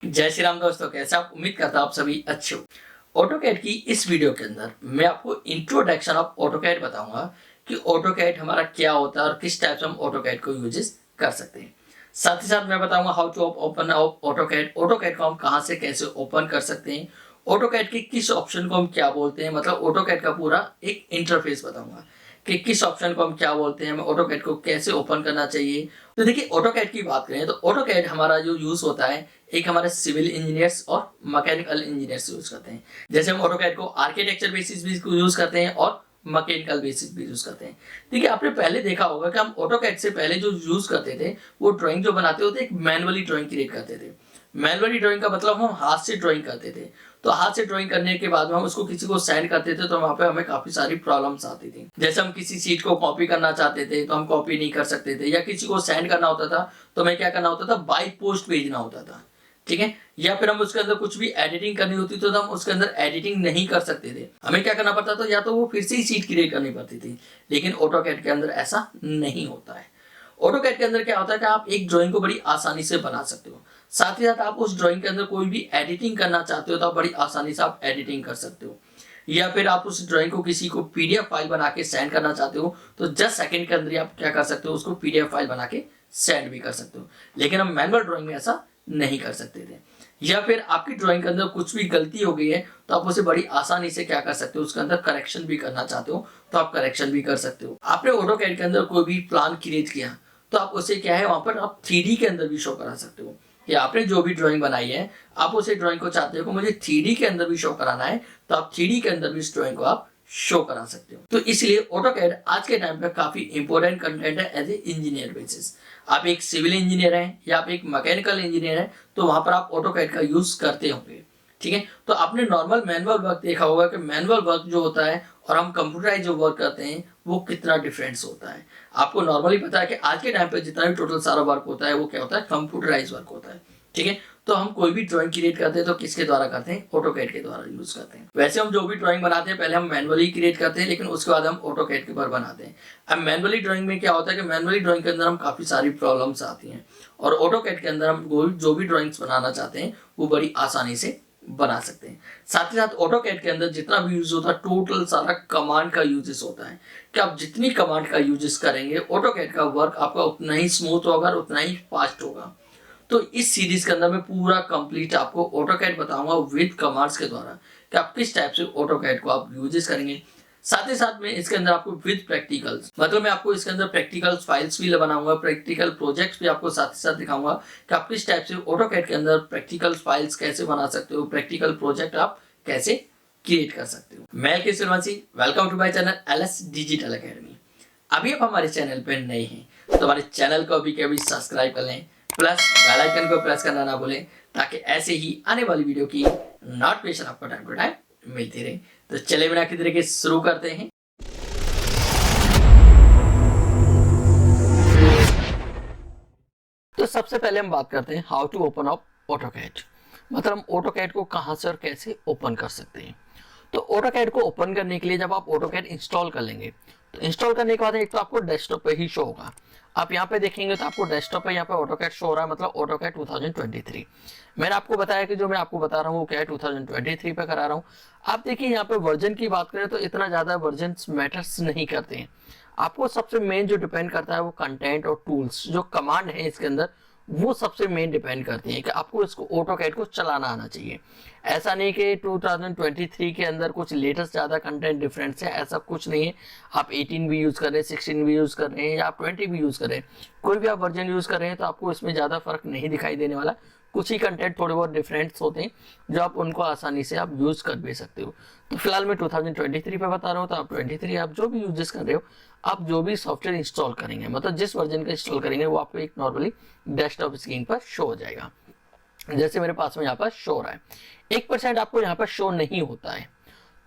जय श्री राम दोस्तों, कैसे आप? उम्मीद करता हूं आप सभी अच्छे हो। ऑटोकैड की इस वीडियो के अंदर मैं आपको इंट्रोडक्शन ऑफ ऑटोकैड बताऊंगा कि ऑटोकैड हमारा क्या होता है और किस टाइप से हम ऑटोकैड को यूजेस कर सकते हैं। साथ ही साथ मैं बताऊंगा how to open AutoCAD, AutoCAD को हम कहां से कैसे ओपन कर सकते हैं, ऑटोकैड के किस ऑप्शन को हम क्या बोलते हैं, मतलब ऑटोकैड का पूरा एक इंटरफेस बताऊंगा कि किस ऑप्शन को हम क्या बोलते हैं, हमें ऑटोकैड को कैसे ओपन करना चाहिए। तो देखिए, ऑटोकैड की बात करें तो ऑटोकैड हमारा जो यूज होता है एक हमारे सिविल इंजीनियर्स और मैकेनिकल इंजीनियर्स यूज करते हैं। जैसे हम ऑटोकैड को आर्किटेक्चर बेसिस भी यूज करते हैं और मैकेनिकल बेसिस भी यूज करते हैं। ठीक है, आपने पहले देखा होगा कि हम ऑटोकैड से पहले जो यूज करते थे वो ड्राइंग जो बनाते होते एक मैनुअली ड्राइंग क्रिएट करते थे। मैनुअली ड्राइंग का मतलब हम हाथ से ड्राइंग करते थे। तो हाथ से ड्राइंग करने के बाद में हम उसको किसी को सेंड करते थे तो वहां पे हमें काफी सारी प्रॉब्लम्स आती थी। जैसे हम किसी सीट को कॉपी करना चाहते थे तो हम कॉपी नहीं कर सकते थे, या किसी को सेंड करना होता था तो हमें क्या करना होता था, बाई पोस्ट भेजना होता था। ठीक है, या फिर हम उसके अंदर कुछ भी एडिटिंग करनी होती तो हम उसके अंदर एडिटिंग नहीं कर सकते थे, हमें क्या करना पड़ता था, या तो वो फिर से ही सीट क्रिएट करनी पड़ती थी। लेकिन ऑटोकैड के अंदर ऐसा नहीं होता है। ऑटोकैड के अंदर क्या होता है कि आप एक ड्राइंग को बड़ी आसानी से बना सकते हो। साथ ही साथ आप उस ड्राइंग के अंदर कोई भी एडिटिंग करना चाहते हो तो आप बड़ी आसानी से आप एडिटिंग कर सकते हो। या फिर आप उस ड्राइंग को किसी को पीडीएफ फाइल बना के सेंड करना चाहते हो तो जस्ट सेकंड के अंदर ही आप क्या कर सकते हो, उसको पीडीएफ फाइल बना के सेंड भी कर सकते हो। लेकिन हम मैनुअल ड्राइंग में ऐसा नहीं कर सकते थे। या फिर आपकी ड्राइंग के अंदर कुछ भी गलती हो गई है तो आप उसे बड़ी आसानी से क्या कर सकते हो, उसके अंदर करेक्शन भी करना चाहते हो तो आप करेक्शन भी कर सकते हो। आपने ऑटोकैड के अंदर कोई भी प्लान क्रिएट किया तो आप उसे क्या है, वहां पर आप 3D के अंदर भी शो करा सकते हो कि आपने जो भी ड्राइंग बनाई है आप उसे ड्राइंग को चाहते हो कि मुझे 3D के अंदर भी शो कराना है तो आप 3D के अंदर भी इस ड्राइंग को आप शो करा सकते हो। तो इसलिए ऑटोकैड आज के टाइम पे काफी इंपॉर्टेंट कंटेंट है एज ए इंजीनियर बेसिस। आप एक सिविल इंजीनियर हैं या आप एक मैकेनिकल इंजीनियर हैं तो वहां पर आप ऑटोकैड का यूज करते होंगे। ठीक है, तो आपने नॉर्मल मैनुअल वर्क देखा होगा कि मैनुअल वर्क जो होता है और हम कंप्यूटराइज जो वर्क करते हैं वो कितना डिफरेंस होता है। आपको नॉर्मली पता है कि आज के टाइम पे जितना भी टोटल सारा वर्क होता है वो क्या होता है, कंप्यूटराइज वर्क होता है। ठीक है, तो हम कोई भी ड्राइंग क्रिएट करते हैं तो किसके द्वारा करते हैं, ऑटोकैड के द्वारा यूज करते हैं। वैसे हम जो भी ड्राइंग बनाते हैं पहले हम मैनुअली क्रिएट करते हैं, लेकिन उसके बाद हम ऑटोकैड के ऊपर बनाते हैं। अब मैनुअली ड्राइंग में क्या होता है कि मैनुअली ड्राइंग के अंदर हम काफी सारी प्रॉब्लम्स आती हैं और ऑटोकैड के अंदर हम जो भी ड्राइंग्स बनाना चाहते हैं वो बड़ी आसानी से बना सकते हैं। साथ ही साथ ऑटोकैड के अंदर जितना भी यूज होता है टोटल सारा कमांड का यूजेस होता है कि आप जितनी कमांड का यूजेस करेंगे ऑटोकैड का वर्क आपका उतना ही स्मूथ होगा और उतना ही फास्ट होगा। तो इस सीरीज के अंदर मैं पूरा कंप्लीट आपको ऑटोकैड बताऊंगा विद कमांड्स के द्वारा कि आप किस टाइप से ऑटोकैड को आप यूजेस करेंगे। साथ ही साथ में इसके अंदर आपको विद प्रैक्टिकल्स, मतलब मैं आपको इसके अंदर प्रैक्टिकल्स फाइल्स भी बनाऊंगा, प्रैक्टिकल प्रोजेक्ट्स भी आपको साथ ही साथ दिखाऊंगा कि आप किस टाइप से ऑटोकैड के अंदर प्रैक्टिकल फाइल्स कैसे बना सकते हो, प्रैक्टिकल प्रोजेक्ट आप कैसे क्रिएट कर सकते हो। मैं K Suryavanshi, welcome to my channel LS digital academy. अभी आप हमारे चैनल पर नए हैं तो हमारे चैनल को अभी कभी सब्सक्राइब कर लें, प्लस बेल आइकन को प्रेस करना ना भूलें ताकि ऐसे ही आने वाली वीडियो की नोटिफिकेशन आपको टाइम टू टाइम मिलती रहे। तो चले बिना किसी तरीके शुरू करते हैं। तो सबसे पहले हम बात करते हैं how to open up AutoCAD, मतलब हम ऑटोकैड को कहां से और कैसे ओपन कर सकते हैं। तो ऑटोकैड को ओपन करने के लिए जब आप ऑटोकैड इंस्टॉल कर लेंगे तो इंस्टॉल करने के बाद एक तो आपको डेस्कटॉप पे ही शो होगा। आप यहाँ पे देखेंगे तो आपको डेस्कटॉप पे यहाँ पे ऑटोकैड शो हो रहा है, मतलब ऑटोकैड 2023। मैंने आपको बताया कि जो मैं आपको बता रहा हूँ वो क्या है, 2023 पे करा रहा हूँ। आप देखिए यहाँ पे वर्जन की बात करें तो इतना ज्यादा वर्जन मैटर्स नहीं करते हैं। आपको सबसे मेन जो डिपेंड करता है वो कंटेंट और टूल्स, जो कमांड है इसके अंदर वो सबसे मेन डिपेंड करती है कि आपको इसको ऑटोकैड को चलाना आना चाहिए। ऐसा नहीं कि 2023 के अंदर कुछ लेटेस्ट ज़्यादा कंटेंट डिफरेंस है, ऐसा कुछ नहीं है। आप 18 भी यूज़ कर रहे हैं, 16 भी यूज़ कर रहे हैं या आप 20 भी यूज़ कर रहे हैं, कोई भी आप वर्जन यूज़ कर रहे हैं तो आपको इसमें ज़्यादा फर्क नहीं दिखाई देने वाला। कुछ ही कंटेंट थोड़े बहुत डिफरेंस होते हैं जो आप उनको आसानी से आप यूज़ कर भी सकते हो। तो फिलहाल मैं 2023 पे बता रहा हूँ, तो आप 23 आप जो भी यूजेस कर रहे हो, आप जो भी सॉफ्टवेयर इंस्टॉल करेंगे, मतलब जिस वर्जन का इंस्टॉल करेंगे वो आपको एक नॉर्मली डेस्कटॉप स्क्रीन पर शो हो जाएगा। जैसे मेरे पास में यहाँ पर शो हो रहा है, 1% आपको यहाँ पर शो नहीं होता है।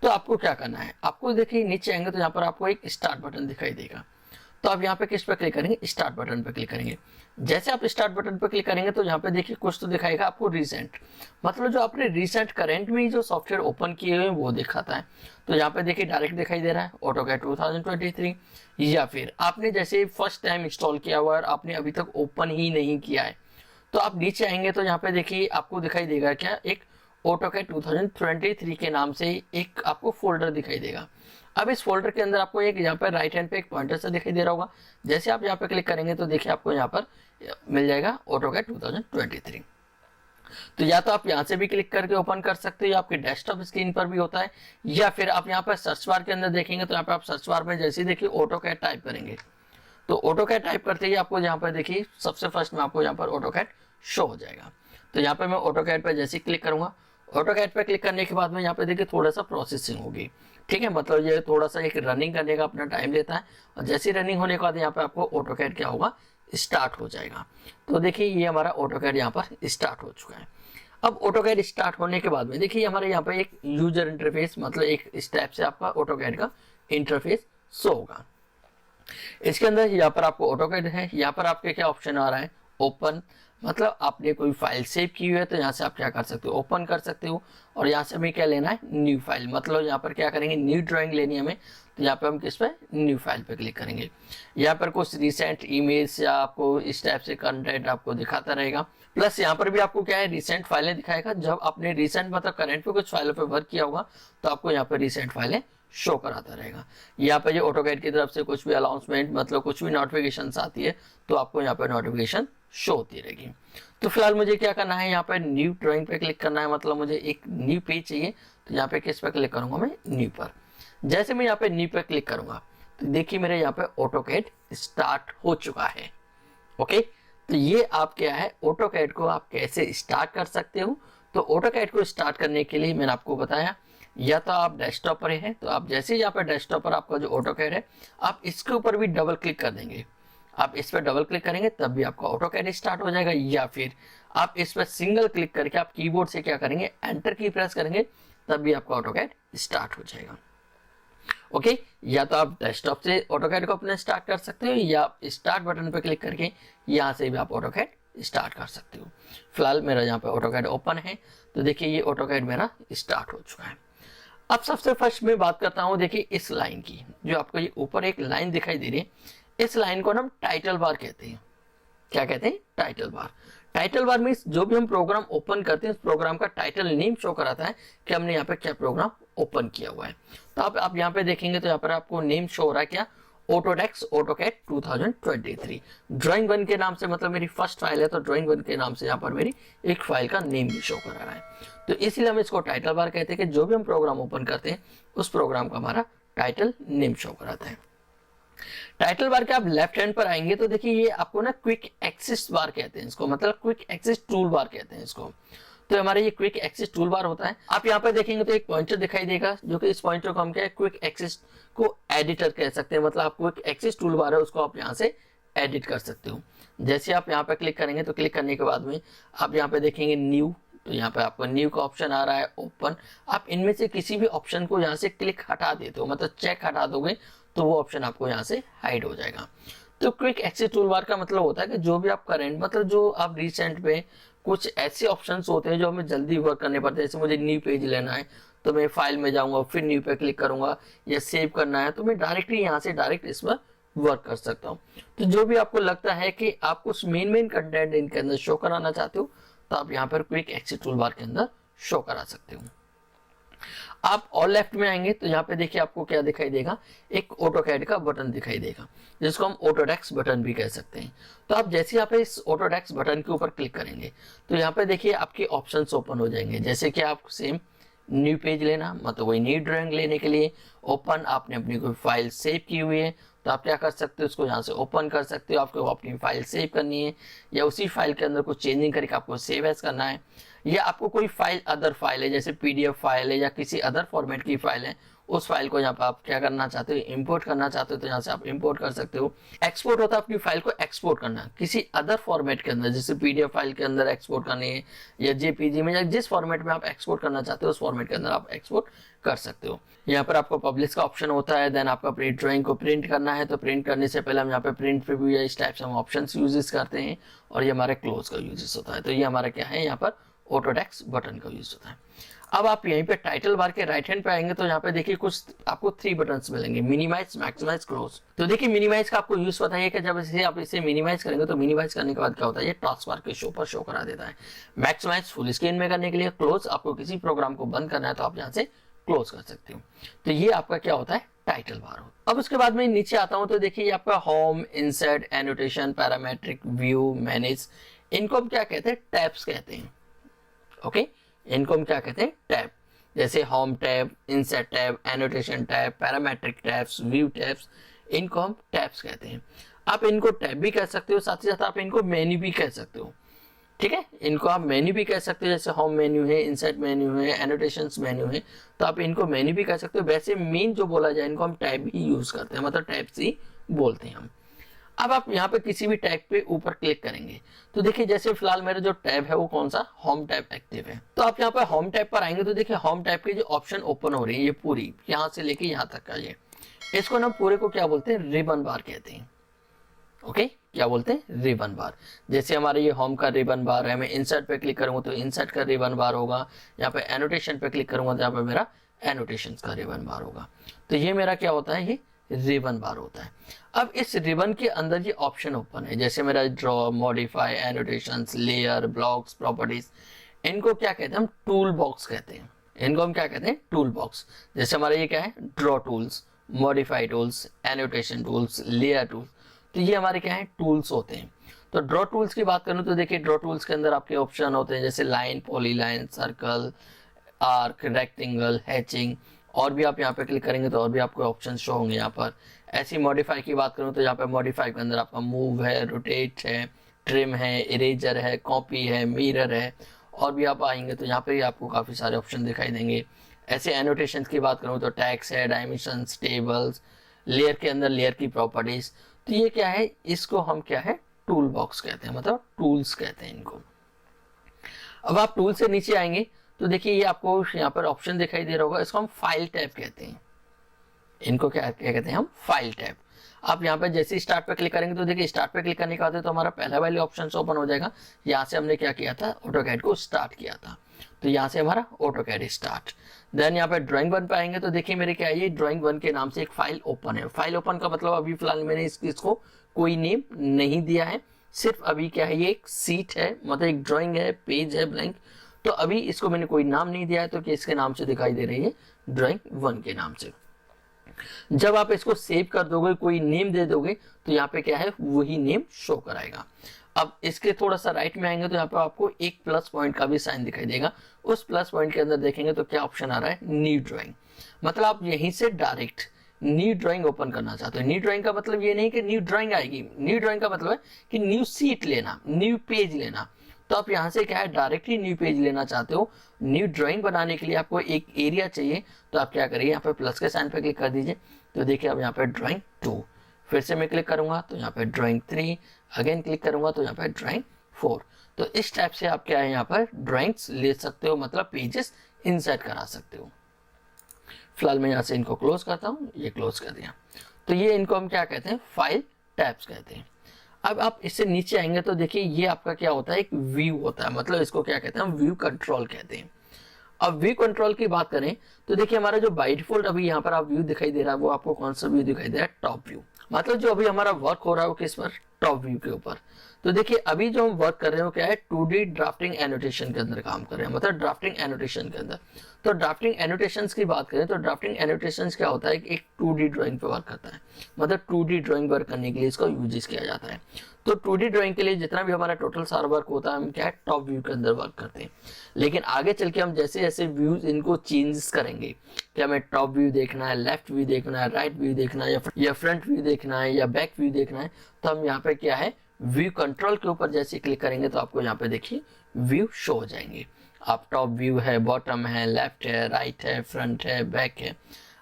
तो आपको क्या करना है, आपको देखिए नीचे आएंगे तो यहाँ पर आपको एक स्टार्ट बटन दिखाई देगा। तो आप यहाँ पे किस पे क्लिक करेंगे, स्टार्ट बटन पे क्लिक करेंगे। जैसे आप स्टार्ट बटन पे क्लिक करेंगे तो यहाँ पे देखिए कुछ तो दिखाएगा आपको रिसेंट, मतलब जो आपने रिसेंट करंट में जो सॉफ्टवेयर ओपन किए हुए हैं वो दिखाता है। तो यहाँ पे देखिए डायरेक्ट दिखाई दे रहा है ऑटोकैड 2023, या फिर आपने जैसे फर्स्ट टाइम इंस्टॉल किया हुआ और आपने अभी तक ओपन ही नहीं किया है तो आप नीचे आएंगे तो यहाँ पे देखिए आपको दिखाई देगा क्या, एक ऑटोकैड 2023 के नाम से एक आपको फोल्डर दिखाई देगा। अब इस फोल्डर के अंदर आपको एक यहाँ पर राइट हैंड पे एक पॉइंटर सा दिखाई दे रहा होगा। जैसे आप यहाँ पे क्लिक करेंगे तो देखिए आपको यहाँ पर मिल जाएगा ऑटोकैड 2023। तो या तो आप यहाँ से भी क्लिक करके ओपन कर सकते हो, या आपके डेस्कटॉप स्क्रीन पर भी होता है, या फिर आप यहाँ पर सर्च बार के अंदर देखेंगे तो यहाँ पे आप सर्च बार में जैसे ही देखिए ऑटोकैड टाइप करेंगे तो ऑटोकैड टाइप करते ही आपको यहाँ पर देखिए सबसे फर्स्ट में आपको यहाँ पर ऑटोकैड शो हो जाएगा। तो यहाँ पे मैं ऑटोकैड पे जैसे ही क्लिक करूंगा, ऑटोकैड पे क्लिक करने के बाद में यहाँ पे देखिए थोड़ा सा प्रोसेसिंग होगी, ठीक है, मतलब ये थोड़ा सा एक रनिंग करने का अपना टाइम लेता है, और जैसे ही रनिंग होने के बाद यहाँ पे आपको ऑटोकैड क्या होगा, स्टार्ट हो जाएगा। तो देखिए ये हमारा ऑटोकैड यहाँ पर स्टार्ट हो चुका है। अब ऑटोकैड स्टार्ट होने के बाद में देखिए हमारे यहाँ पे एक यूजर इंटरफेस, मतलब एक स्टेप से आपका ऑटोकैड का इंटरफेस शो होगा। इसके अंदर यहाँ पर आपको ऑटोकैड है, यहाँ पर आपके क्या ऑप्शन आ रहा है, ओपन, मतलब आपने कोई फाइल सेव की हुई है तो यहाँ से आप क्या कर सकते हो, ओपन कर सकते हो। और यहाँ से हमें क्या लेना है, न्यू फाइल, मतलब यहाँ पर क्या करेंगे, न्यू ड्राइंग लेनी है हमें, तो यहाँ पे हम किस पे, न्यू फाइल पे क्लिक करेंगे। यहाँ पर कुछ रिसेंट इमेज या आपको इस टाइप से कंटेंट आपको दिखाता रहेगा, प्लस यहाँ पर भी आपको क्या है, रिसेंट फाइलें दिखाएगा। जब आपने रिसेंट मतलब करंट पे कुछ फाइलों पे वर्क किया होगा तो आपको यहाँ पर रिसेंट फाइलें शो कराता रहेगा। यहाँ पे जो ऑटोकैड की तरफ से कुछ भी अनाउंसमेंट मतलब कुछ भी नोटिफिकेशन आती है तो आपको यहाँ पर नोटिफिकेशन शो होती रहेगी। तो फिलहाल मुझे क्या करना है, यहाँ पर न्यू ड्राइंग पे क्लिक करना है, मतलब मुझे एक न्यू पेज चाहिए। तो यहाँ पे किस पे क्लिक करूंगा मैं, न्यू पर। जैसे मैं यहाँ पे न्यू पे क्लिक करूंगा तो देखिए मेरे यहाँ पे ऑटोकैड स्टार्ट हो चुका है। ओके, तो ये आप क्या है, ऑटोकैड को आप कैसे स्टार्ट कर सकते हो। तो ऑटोकैड को स्टार्ट करने के लिए मैंने आपको बताया, या तो आप डेस्कटॉप पर हैं तो आप जैसे ही यहाँ पर डेस्कटॉप पर आपका जो ऑटोकैड है आप इसके ऊपर भी डबल क्लिक कर देंगे, आप इस पर डबल क्लिक करेंगे तब भी आपका ऑटोकैड स्टार्ट हो जाएगा। या फिर आप इस पर सिंगल क्लिक करके आप कीबोर्ड से क्या करेंगे, एंटर की प्रेस करेंगे तब भी आपका ऑटोकैड स्टार्ट हो जाएगा। ओके, या तो आप डेस्कटॉप से ऑटोकैड को अपने स्टार्ट कर सकते हो, या स्टार्ट बटन पर क्लिक करके यहाँ से भी आप ऑटोकैड स्टार्ट कर सकते हो। फिलहाल मेरा यहाँ पे ऑटोकैड ओपन है तो देखिए ये ऑटोकैड मेरा स्टार्ट हो चुका है। अब सबसे फर्स्ट मैं बात करता हूँ देखिए इस लाइन की, जो आपको ये ऊपर एक लाइन दिखाई दे रही है, इस लाइन को हम टाइटल बार कहते हैं। क्या कहते हैं, title bar. Title bar means जो भी हम प्रोग्राम ओपन करते हैं उस प्रोग्राम का टाइटल नेम शो कराता है कि हमने यहाँ पे क्या प्रोग्राम ओपन किया हुआ है। तो आप यहाँ पे देखेंगे तो यहाँ पर आपको नेम शो हो रहा है क्या, ऑटोडेस्क ऑटोकैड 2023। ड्राइंग 1 के नाम से, मतलब मेरी फर्स्ट फाइल है तो ड्राइंग 1 के नाम से यहाँ पर मेरी एक फाइल का नेम भी शो करा रहा है। तो इसीलिए हम इसको टाइटल बार कहते हैं कि जो भी हम प्रोग्राम ओपन करते हैं उस प्रोग्राम का हमारा टाइटल नेम शो कराता है। टाइटल बार के आप लेफ्ट हैंड पर आएंगे तो देखिए ये आपको ना क्विक एक्सेस बार कहते हैं इसको, मतलब क्विक एक्सेस टूल बार कहते हैं इसको। तो हमारे ये क्विक एक्सेस टूल बार होता है। आप यहाँ पे देखेंगे तो एक पॉइंटर दिखाई देगा, जो कि इस पॉइंटर को हम क्या है, क्विक एक्सेस को एडिटर कह सकते हैं, मतलब आप क्विक एक्सेस टूल बार है उसको आप यहाँ से एडिट कर सकते हो। जैसे आप यहाँ पे क्लिक करेंगे तो क्लिक करने के बाद में आप यहाँ पे देखेंगे न्यू, तो यहाँ पे आपको न्यू का ऑप्शन आ रहा है, ओपन। आप इनमें से किसी भी ऑप्शन को यहाँ से क्लिक हटा देते हो, मतलब चेक हटा दोगे तो वो ऑप्शन आपको यहाँ से हाइड हो जाएगा। तो क्विक एक्सेस टूल बार का मतलब होता है कि जो भी आप करेंट, मतलब जो आप रिसेंट पे कुछ ऐसे ऑप्शंस होते हैं जो हमें जल्दी वर्क करने पड़ते हैं। जैसे मुझे न्यू पेज लेना है तो मैं फाइल में जाऊंगा, फिर न्यू पे क्लिक करूंगा, या सेव करना है तो मैं डायरेक्टली यहाँ से डायरेक्ट इस पर वर्क कर सकता हूँ। तो जो भी आपको लगता है कि आप कुछ मेन कंटेंट इनके अंदर शो कराना चाहते हो तो आप यहाँ पर क्विक एक्सेस टूल बार के अंदर शो करा सकते हो। आप और लेफ्ट में आएंगे तो यहाँ पे देखिए आपको क्या दिखाई देगा, एक ऑटोकैड का बटन दिखाई देगा जिसको हम ऑटोडेस्क बटन भी कह सकते हैं। तो आप जैसे यहाँ पे इस ऑटोडेस्क बटन के ऊपर क्लिक करेंगे तो यहाँ पे देखिए आपके ऑप्शंस ओपन हो जाएंगे। जैसे कि आप सेम न्यू पेज लेना, मतलब वही न्यू ड्राइंग लेने के लिए ओपन, आपने अपनी कोई फाइल सेव की हुई है तो आप क्या कर सकते हो, उसको यहाँ से ओपन कर सकते हो। आपको अपनी फाइल सेव करनी है या उसी फाइल के अंदर कुछ चेंजिंग करके आपको सेव एज करना है, या आपको कोई फाइल अदर फाइल है जैसे पीडीएफ फाइल है या किसी अदर फॉर्मेट की फाइल है, उस फाइल को यहाँ पर आप क्या करना चाहते हो, इंपोर्ट करना चाहते हो तो यहाँ से आप इंपोर्ट कर सकते हो। एक्सपोर्ट होता है अपनी फाइल को एक्सपोर्ट करना किसी अदर फॉर्मेट के अंदर, जैसे पीडीएफ फाइल के अंदर एक्सपोर्ट करनी है या जेपीजी में, या जिस फॉर्मेट में आप एक्सपोर्ट करना चाहते हो उस फॉर्मेट के अंदर आप एक्सपोर्ट कर सकते हो। यहाँ पर आपको पब्लिश का ऑप्शन होता है। देन आपको अपनी ड्राइंग को प्रिंट करना है तो प्रिंट करने से पहले हम यहाँ पे प्रिंट प्रीव्यू या इस टाइप से हम ऑप्शन यूजेस करते हैं, और ये हमारे क्लोज का यूजेस होता है। तो ये हमारा क्या है, यहाँ पर ऑटो टेक्स्ट बटन का यूज होता है। अब आप यहीं पे टाइटल बार के राइट हैंड पे आएंगे तो यहाँ पे देखिए कुछ आपको 3 बटन्स मिलेंगे, मिनिमाइज, मैक्सिमाइज, क्लोज। तो देखिए मिनिमाइज का आपको यूज पता है कि जब आप इसे मिनिमाइज करेंगे तो मिनिमाइज करने के बाद क्या होता है, ये टास्क बार के पर शो करा देता है। मैक्सिमाइज फुल स्क्रीन में करने के लिए, क्लोज आपको किसी प्रोग्राम को बंद करना है तो आप यहाँ से क्लोज कर सकते हो। तो ये आपका क्या होता है, टाइटल बार हो। अब उसके बाद में नीचे आता हूं तो देखिए आपका home, insert, annotation, parametric, view, manage, इनको हम क्या कहते हैं, टैब्स कहते हैं। ओके, इनको हम क्या कहते हैं, टैब। जैसे home tab, insert tab, annotation tab, parametric tabs, view tabs, इनको हम टैब्स कहते हैं। आप इनको टैब भी कह सकते हो, साथ ही साथ आप इनको मेन्यू भी कह सकते हो। ठीक है, इनको आप मेन्यू भी कह सकते हो, जैसे होम मेन्यू है, इंसर्ट मेन्यू है, एनोटेशंस मेन्यू है, तो आप इनको मेन्यू भी कह सकते हो। वैसे मेन जो बोला जाए इनको हम टैब ही यूज करते हैं, मतलब टैब्स ही बोलते हैं हम। अब आप यहाँ पे किसी भी टैब पे ऊपर क्लिक करेंगे तो देखिए जैसे फिलहाल मेरा जो टैब है वो कौन सा, होम टैब एक्टिव है। तो आप यहाँ पे होम टैब पर आएंगे तो देखिए होम टैब की जो ऑप्शन ओपन हो रही है ये पूरी यहाँ से लेके यहाँ तक का, ये इसको ना पूरे को क्या बोलते हैं, रिबन बार कहते हैं। ओके, क्या बोलते हैं, रिबन बार। जैसे हमारे ये होम का रिबन बार है, मैं इंसर्ट पे क्लिक करूंगा तो इंसर्ट का रिबन बार होगा, यहाँ पे एनोटेशन पे क्लिक करूंगा तो यहाँ पे मेरा एनोटेशन का रिबन बार होगा। तो ये मेरा क्या होता है, ये रिबन बार होता है। अब इस रिबन के अंदर ये ऑप्शन ओपन है, जैसे मेरा draw, modify, annotations, layer, blocks, properties, इनको क्या कहते हैं हम, टूल बॉक्स कहते हैं। इनको हम क्या कहते हैं, टूल बॉक्स। जैसे हमारा ये क्या है, draw tools, modify tools, annotation tools, layer tools, तो ये हमारे क्या है, टूल्स होते हैं। तो ड्रॉ टूल्स की बात करूं तो देखिए ड्रॉ टूल्स के अंदर आपके ऑप्शन होते हैं जैसे line, polyline, circle, arc, rectangle, hatching, और भी आप यहाँ पे क्लिक करेंगे तो और भी आपको ऑप्शन शो होंगे यहाँ पर। ऐसी मॉडिफाई की बात करूँ तो यहाँ पे मॉडिफाई के अंदर आपका मूव है, रोटेट है, ट्रिम है, इरेजर है, कॉपी है, मिरर है, और भी आप आएंगे तो यहाँ पे भी आपको काफ़ी सारे ऑप्शन दिखाई देंगे। ऐसे एनोटेशन की बात करूँ तो टैक्स है, डायमेंशंस, टेबल्स, लेयर के अंदर लेयर की प्रॉपर्टीज। तो ये क्या है, इसको हम क्या है, टूल बॉक्स कहते हैं, मतलब टूल्स कहते हैं इनको। अब आप टूल से नीचे आएंगे तो देखिए ये आपको यहाँ पर ऑप्शन दिखाई दे रहा होगा, इसको हम फाइल टैब कहते हैं। इनको क्या कहते हैं हम, फाइल टैब। आप यहाँ पे जैसे स्टार्ट पे क्लिक करेंगे तो देखिए स्टार्ट पे क्लिक करने के बाद तो हमारा पहला वाले ऑप्शन ओपन हो जाएगा। यहाँ से हमने क्या किया था, ऑटोकैड को स्टार्ट किया था, तो यहाँ से हमारा ऑटोकैड स्टार्ट। देन यहाँ पे ड्राइंग 1 पे आएंगे तो देखिए मेरे क्या है, ये ड्राइंग 1 के नाम से एक फाइल ओपन है। फाइल ओपन का मतलब अभी फिलहाल मैंने इसको कोई नेम नहीं दिया है, सिर्फ अभी क्या है, ये एक सीट है, मतलब एक ड्राइंग है, पेज है ब्लैंक, तो अभी इसको मैंने कोई नाम नहीं दिया है तो कि इसके नाम से दिखाई दे रही है, ड्राइंग 1 के नाम से। जब आप इसको सेव कर दोगे, कोई नेम दे दोगे तो यहाँ पे क्या है, वही नेम शो कराएगा। अब इसके थोड़ा सा राइट में आएंगे तो यहाँ पे आपको एक प्लस पॉइंट का भी साइन दिखाई देगा। उस प्लस पॉइंट के अंदर देखेंगे तो क्या ऑप्शन आ रहा है, न्यू ड्राइंग। मतलब आप यहीं से डायरेक्ट न्यू ड्राइंग ओपन करना चाहते हो। न्यू ड्राइंग का मतलब ये नहीं कि न्यू ड्राइंग आएगी, न्यू ड्राइंग का मतलब है कि न्यू सीट लेना, न्यू पेज लेना। तो आप यहाँ से क्या है, डायरेक्टली न्यू पेज लेना चाहते हो। न्यू ड्राइंग बनाने के लिए आपको एक एरिया चाहिए, तो आप क्या करिए, यहाँ पे प्लस के साइन पे क्लिक कर दीजिए। तो देखिए अब यहाँ पे ड्राइंग 2, फिर से मैं क्लिक करूंगा तो यहाँ पे ड्राइंग 3, अगेन क्लिक करूंगा तो यहाँ पे ड्राइंग 4। तो इस टाइप से आप क्या है, यहाँ पर ड्राइंग्स ले सकते हो, मतलब पेजेस इंसर्ट करा सकते हो। फिलहाल मैं यहाँ से इनको क्लोज करता हूँ, ये क्लोज कर दिया। तो ये इनको हम क्या कहते हैं, फाइल टैब्स कहते हैं। अब आप इससे नीचे आएंगे तो देखिए ये आपका क्या होता है, एक व्यू होता है, मतलब इसको क्या कहते हैं, हम व्यू कंट्रोल कहते हैं। अब व्यू कंट्रोल की बात करें तो देखिए हमारा जो बाय डिफॉल्ट अभी यहाँ पर आप व्यू दिखाई दे रहा है, वो आपको कौन सा व्यू दिखाई दे रहा है, टॉप व्यू। मतलब जो अभी हमारा वर्क हो रहा है वो किस पर, टॉप व्यू के ऊपर। तो देखिए अभी जो हम वर्क कर रहे हैं वो क्या है, 2D ड्राफ्टिंग एनोटेशन के अंदर काम कर रहे हैं, मतलब ड्राफ्टिंग एनोटेशन के अंदर। तो ड्राफ्टिंग एनोटेशंस की बात करें तो ड्राफ्टिंग एनोटेशंस क्या होता है, एक 2D ड्राइंग पे वर्क करता है, मतलब 2D ड्राइंग वर्क करने के लिए इसका यूज किया जाता है। तो 2D ड्राइंग के लिए जितना भी हमारा टोटल सारा वर्क होता है, हम क्या है, टॉप व्यू के अंदर वर्क करते हैं। लेकिन आगे चल के हम जैसे जैसे व्यूज इनको चेंजेस करेंगे, कि हमें टॉप व्यू देखना है, लेफ्ट व्यू देखना है, राइट व्यू देखना है, या फ्रंट व्यू देखना है, या बैक व्यू देखना है, तो हम यहाँ पे क्या है, व्यू कंट्रोल के ऊपर जैसे क्लिक करेंगे तो आपको यहाँ पे देखिए व्यू शो हो जाएंगे। आप टॉप व्यू है, बॉटम है, लेफ्ट है, राइट है, फ्रंट है, बैक है।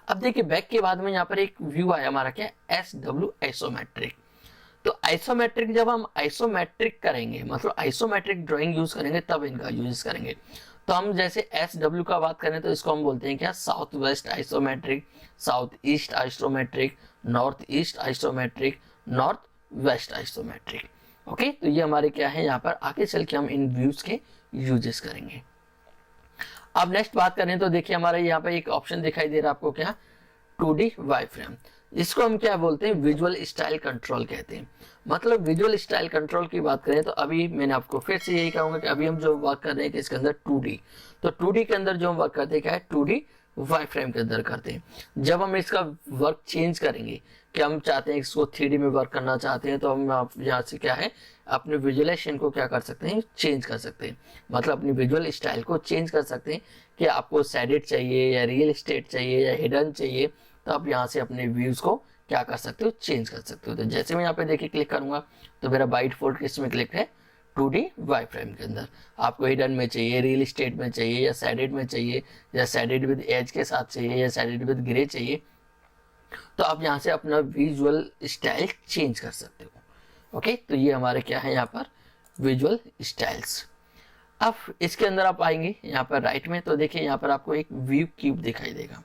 अब देखिए बैक के बाद में यहाँ पर एक व्यू आया हमारा क्या, SW आइसोमेट्रिक। तो आइसोमेट्रिक जब हम आइसोमेट्रिक करेंगे, मतलब आइसोमेट्रिक ड्राइंग यूज करेंगे, तब इनका यूज करेंगे। तो हम जैसे SW का बात करें तो इसको हम बोलते हैं क्या, south west isometric, south east isometric, north east isometric, north west isometric. Okay, तो ये हमारे क्या है, यहाँ पर आगे चल के हम इन व्यूज के यूजेस करेंगे। अब नेक्स्ट बात करें तो देखिए हमारे यहाँ पे एक ऑप्शन दिखाई दे रहा है आपको, क्या 2D वाई फ्रेम, जिसको हम क्या बोलते हैं, विजुअल स्टाइल कंट्रोल कहते हैं। मतलब विजुअल स्टाइल कंट्रोल की बात करें तो अभी मैंने आपको फिर से यही कहूंगा कि अभी हम जो वर्क कर रहे हैं कि इसके अंदर 2D, तो 2D के अंदर जो हम वर्क करते हैं क्या है, 2D वाई फ्रेम के अंदर करते हैं। जब हम इसका वर्क चेंज करेंगे कि हम चाहते हैं इसको 3D में वर्क करना चाहते हैं, तो हम यहाँ से क्या है अपने विजुअलाइजेशन को क्या कर सकते हैं, चेंज कर सकते हैं। मतलब अपनी विजुअल स्टाइल को चेंज कर सकते हैं कि आपको शेडेड चाहिए या रियल एस्टेट चाहिए या हिडन चाहिए, तो आप यहाँ से अपने व्यूज को क्या कर सकते हो, चेंज कर सकते हो। तो जैसे मैं यहाँ पे देखिए क्लिक करूंगा तो मेरा बाय डिफॉल्ट किस में क्लिक है, 2D वाई फ्रेम के अंदर। आपको हिडन में चाहिए, रियल एस्टेट में चाहिए, या शेडेड में चाहिए, या शेडेड विद एज के साथ चाहिए, या शेडेड विद ग्रे चाहिए, तो आप यहाँ से अपना विजुअल स्टाइल चेंज कर सकते हो। ओके, तो ये हमारे क्या है यहाँ पर विजुअल स्टाइल्स। अब इसके अंदर आप आएंगे यहाँ पर राइट में, तो देखिए यहाँ पर आपको एक व्यू क्यूब दिखाई देगा।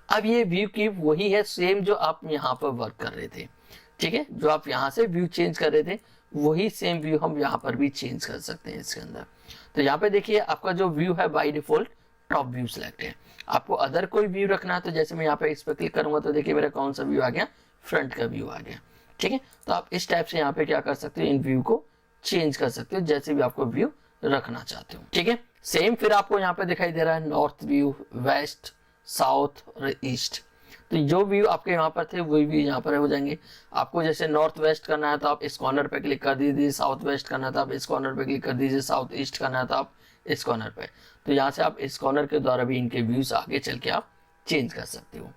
अब ये व्यू क्यूब वही है सेम जो आप यहाँ पर वर्क कर रहे थे, ठीक है, जो आप यहाँ से व्यू चेंज कर रहे थे वही सेम व्यू हम यहाँ पर भी चेंज कर सकते हैं इसके अंदर। तो यहाँ पे देखिए आपका जो व्यू है by default top view select है। आपको अदर कोई व्यू रखना है तो जैसे मैं यहाँ पे इस पर क्लिक करूंगा तो देखिए मेरा कौन सा व्यू आ गया, फ्रंट का व्यू आ गया, ठीक है। तो आप इस टाइप से यहाँ पे क्या कर सकते हो, इन व्यू को चेंज कर सकते हो जैसे भी आपको व्यू रखना चाहते हो, ठीक है। सेम फिर आपको यहाँ पे दिखाई दे रहा है नॉर्थ व्यू, वेस्ट, साउथ और ईस्ट। तो जो व्यू आपके यहाँ पर थे वही व्यू यहाँ पर हो जाएंगे। आपको जैसे नॉर्थ वेस्ट करना है तो आप इस कॉर्नर पे क्लिक कर दीजिए, साउथ वेस्ट करना है तो आप इस कॉर्नर पे क्लिक कर दीजिए, साउथ ईस्ट करना है तो आप इस कॉर्नर पे। तो यहाँ से आप इस कॉर्नर के द्वारा भी इनके व्यूज आगे चल के आप चेंज कर सकते हो।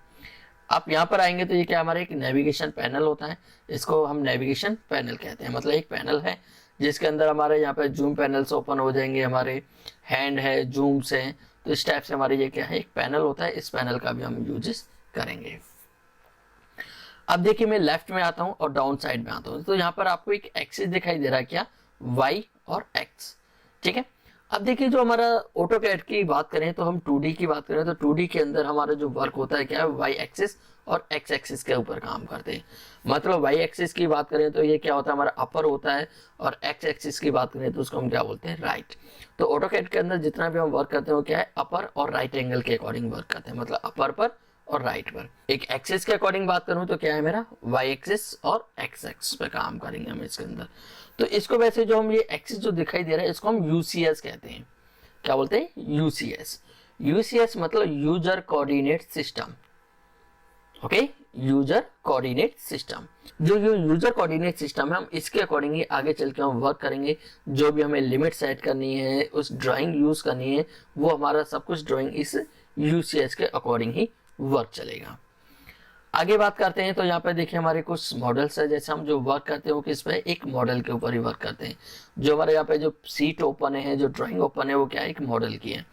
आप यहाँ पर आएंगे तो ये क्या हमारा एक नेविगेशन पैनल होता है, इसको हम नेविगेशन पैनल कहते हैं। मतलब एक पैनल है जिसके अंदर हमारे यहाँ पे जूम पैनल्स ओपन हो जाएंगे, हमारे हैंड है, जूम्स हैं, तो इस टाइप से हमारे ये क्या है एक पैनल होता है। इस पैनल का भी हम यूजेस करेंगे। अब देखिए मैं लेफ्ट में आता हूँ और डाउन साइड में आता हूँ, तो यहाँ पर आपको एक एक्सिस दिखाई दे रहा है, क्या वाई और एक्स, ठीक है। अब देखिए जो हमारा ऑटोकैड की बात करें तो हम 2D की बात करें तो 2D के अंदर हमारा जो वर्क होता है क्या है, वाई एक्सिस और एक्स एक्सिस के ऊपर काम करते हैं। मतलब वाई एक्सिस की बात करें तो ये क्या होता है हमारा अपर होता है, और एक्स एक्सिस की बात करें तो उसको हम क्या बोलते हैं, राइट। तो ऑटोकैड के अंदर जितना भी हम वर्क करते हैं वो क्या है, अपर और राइट एंगल के अकॉर्डिंग वर्क करते हैं। मतलब अपर पर और राइट पर। एक एक्सिस के अकॉर्डिंग बात करूं तो क्या है मेरा वाई एक्सिस और एक्स एक्सिस पे काम करेंगे हम इसके अंदर। तो इसको वैसे जो हम ये एक्सिस जो दिखाई दे रहा है इसको हम यूसीएस कहते हैं। क्या बोलते हैं, यूसीएस। यूसीएस मतलब user coordinate system. Okay, user coordinate system. जो यूजर कोऑर्डिनेट सिस्टम है हम इसके अकॉर्डिंग ही आगे चल के हम वर्क करेंगे। जो भी हमें लिमिट सेट करनी है, उस ड्राइंग यूज करनी है, वो हमारा सब कुछ ड्राइंग इस यूसीएस के अकॉर्डिंग ही वर्क चलेगा। आगे बात करते हैं तो यहाँ पे देखिए हमारे कुछ मॉडल्स है। जैसे हम जो वर्क करते हैं वो किस पे, एक मॉडल के ऊपर ही वर्क करते हैं। जो हमारे यहाँ पे जो सीट ओपन है, जो ड्राइंग ओपन है, वो क्या है, एक मॉडल की है।